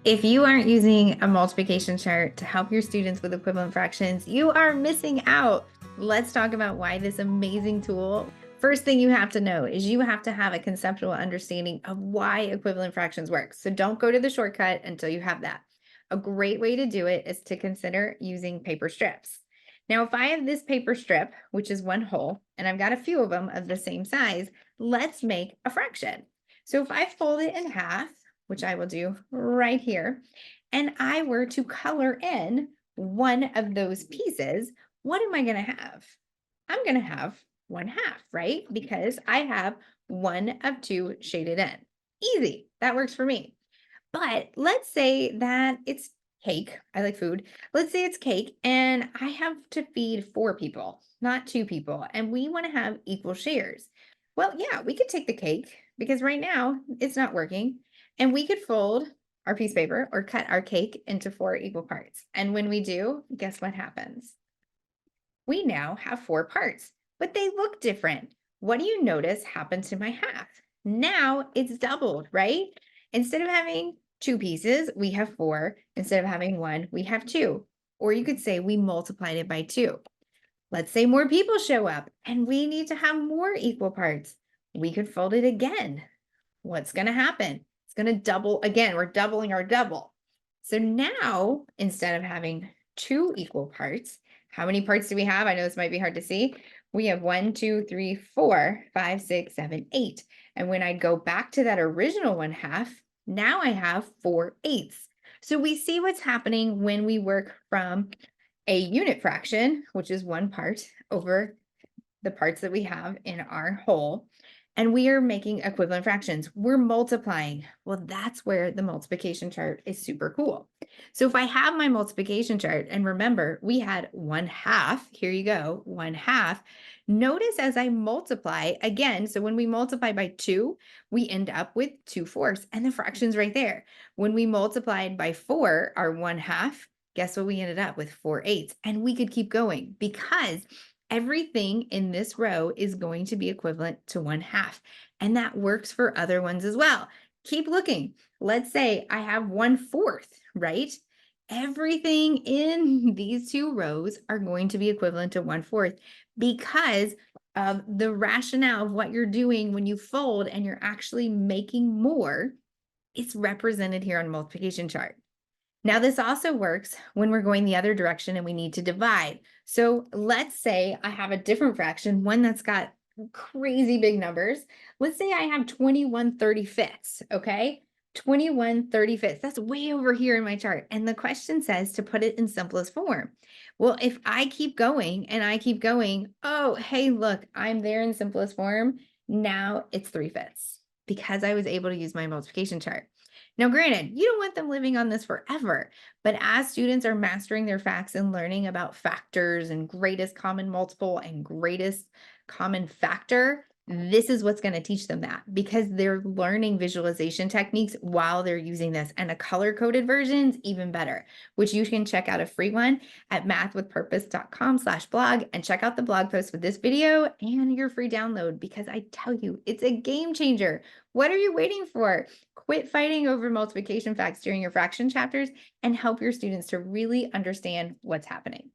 If you aren't using a multiplication chart to help your students with equivalent fractions, you are missing out. Let's talk about why this amazing tool. First thing you have to know is you have to have a conceptual understanding of why equivalent fractions work. So don't go to the shortcut until you have that. A great way to do it is to consider using paper strips. Now, if I have this paper strip, which is one whole, and I've got a few of them of the same size, let's make a fraction. So if I fold it in half, which I will do right here, and I were to color in one of those pieces, what am I going to have? I'm going to have 1/2, right? Because I have one of two shaded in. Easy. That works for me. But let's say that it's cake. I like food. Let's say it's cake and I have to feed 4 people, not 2 people, and we want to have equal shares. Well, yeah, we could take the cake because right now it's not working, and we could fold our piece of paper or cut our cake into 4 equal parts. And when we do, guess what happens? We now have 4 parts, but they look different. What do you notice happened to my half? Now it's doubled, right? Instead of having 2 pieces, we have 4. Instead of having 1, we have 2. Or you could say we multiplied it by 2. Let's say more people show up and we need to have more equal parts. We could fold it again. What's going to happen? It's going to double again. We're doubling our double. So now, instead of having 2 equal parts, how many parts do we have? I know this might be hard to see. We have 1, 2, 3, 4, 5, 6, 7, 8. And when I go back to that original 1/2, now I have 4/8. So we see what's happening when we work from a unit fraction, which is 1 part, over the parts that we have in our whole, and we are making equivalent fractions. We're multiplying. Well, that's where the multiplication chart is super cool. So if I have my multiplication chart, and remember, we had 1/2, here you go, 1/2. Notice as I multiply again, so when we multiply by 2, we end up with 2/4, and the fraction's right there. When we multiplied by 4, our 1/2, guess what we ended up with? 4/8. And we could keep going because everything in this row is going to be equivalent to 1/2. And that works for other ones as well. Keep looking. Let's say I have 1/4, right? Everything in these 2 rows are going to be equivalent to 1/4 because of the rationale of what you're doing when you fold and you're actually making more. It's represented here on multiplication chart. Now, this also works when we're going the other direction and we need to divide. So let's say I have a different fraction, one that's got crazy big numbers. Let's say I have 21/35, okay? 21/35. That's way over here in my chart. And the question says to put it in simplest form. Well, if I keep going and I keep going, oh, hey, look, I'm there in simplest form. Now it's 3/5 because I was able to use my multiplication chart. Now, granted, you don't want them living on this forever, but as students are mastering their facts and learning about factors and greatest common multiple and greatest common factor, this is what's going to teach them that because they're learning visualization techniques while they're using this, and a color-coded version is even better, which you can check out a free one at mathwithpurpose.com/blog and check out the blog post with this video and your free download because I tell you, it's a game changer. What are you waiting for? Quit fighting over multiplication facts during your fraction chapters and help your students to really understand what's happening.